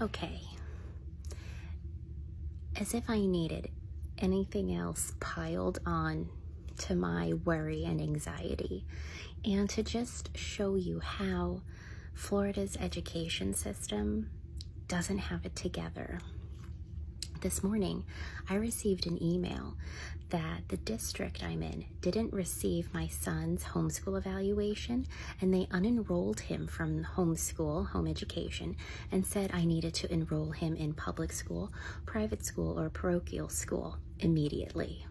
Okay. As if I needed anything else piled on to my worry and anxiety, and to just show you how Florida's education system doesn't have it together. This morning, I received an email that the district I'm in didn't receive my son's homeschool evaluation, and they unenrolled him from homeschool, home education, and said I needed to enroll him in public school, private school, or parochial school immediately.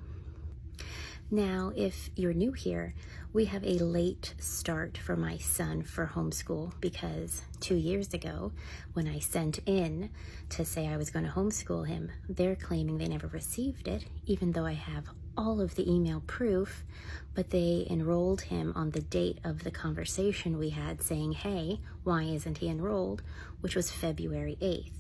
Now, if you're new here, we have a late start for my son for homeschool because 2 years ago, when I sent in to say I was going to homeschool him, they're claiming they never received it, even though I have all of the email proof, but they enrolled him on the date of the conversation we had saying, hey, why isn't he enrolled, which was February 8th.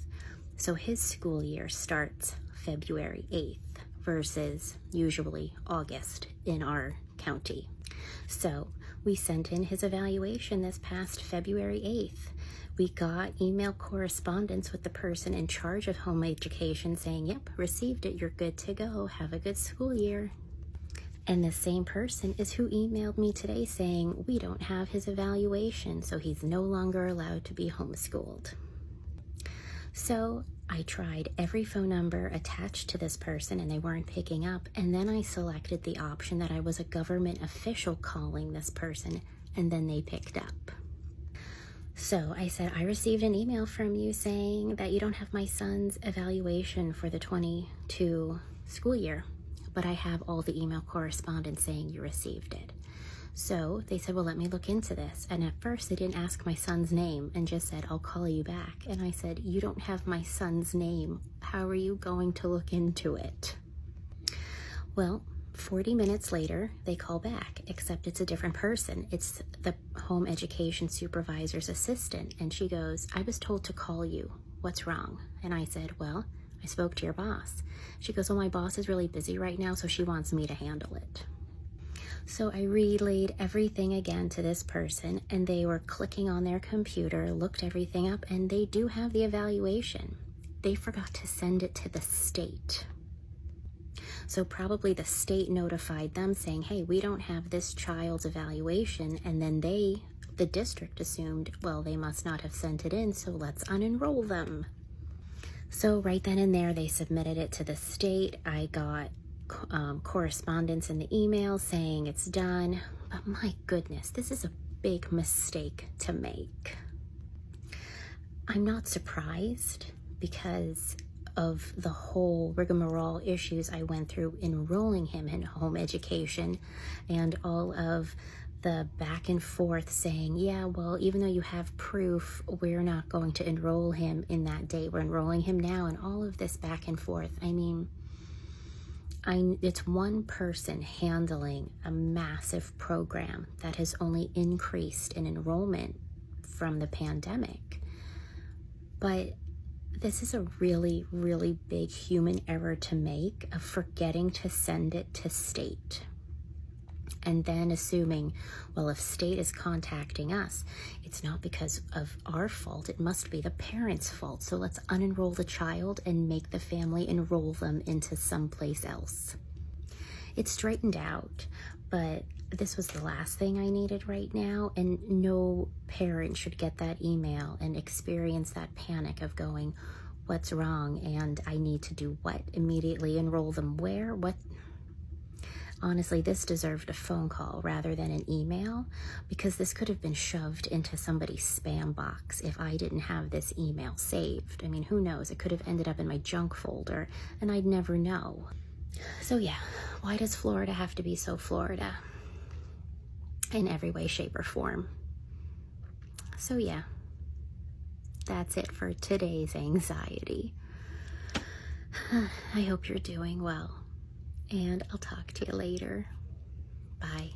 So his school year starts February 8th. Versus usually August in our county. So we sent in his evaluation this past February 8th. We got email correspondence with the person in charge of home education saying, yep, received it, you're good to go, have a good school year. And the same person is who emailed me today saying we don't have his evaluation, so he's no longer allowed to be homeschooled. So I tried every phone number attached to this person and they weren't picking up, and then I selected the option that I was a government official calling this person, and then they picked up. So I said, I received an email from you saying that you don't have my son's evaluation for the 22 school year, but I have all the email correspondence saying you received it. So they said, well, let me look into this. And at first they didn't ask my son's name and just said, I'll call you back. And I said, you don't have my son's name. How are you going to look into it? Well, 40 minutes later, they call back, except it's a different person. It's the home education supervisor's assistant. And she goes, I was told to call you. What's wrong? And I said, well, I spoke to your boss. She goes, well, my boss is really busy right now, so she wants me to handle it. So I relayed everything again to this person, and they were clicking on their computer, looked everything up, and they do have the evaluation. They forgot to send it to the state. So probably the state notified them saying, hey, we don't have this child's evaluation, and then the district assumed, well, they must not have sent it in, so let's unenroll them. So right then and there, they submitted it to the state. I got correspondence in the email saying it's done, but my goodness, this is a big mistake to make. I'm not surprised because of the whole rigmarole issues I went through enrolling him in home education and all of the back and forth saying, yeah, well, even though you have proof, we're not going to enroll him in that date. We're enrolling him now, and all of this back and forth. I mean, it's one person handling a massive program that has only increased in enrollment from the pandemic. But this is a really, really big human error to make of forgetting to send it to state. And then assuming, well, if state is contacting us, it's not because of our fault, it must be the parents' fault. So let's unenroll the child and make the family enroll them into someplace else. It's straightened out, but this was the last thing I needed right now, and no parent should get that email and experience that panic of going, what's wrong, and I need to do what? Immediately enroll them where? What? Honestly, this deserved a phone call rather than an email, because this could have been shoved into somebody's spam box if I didn't have this email saved. I mean, who knows? It could have ended up in my junk folder, and I'd never know. So yeah, why does Florida have to be so Florida? In every way, shape, or form. So yeah, that's it for today's anxiety. I hope you're doing well. And I'll talk to you later. Bye.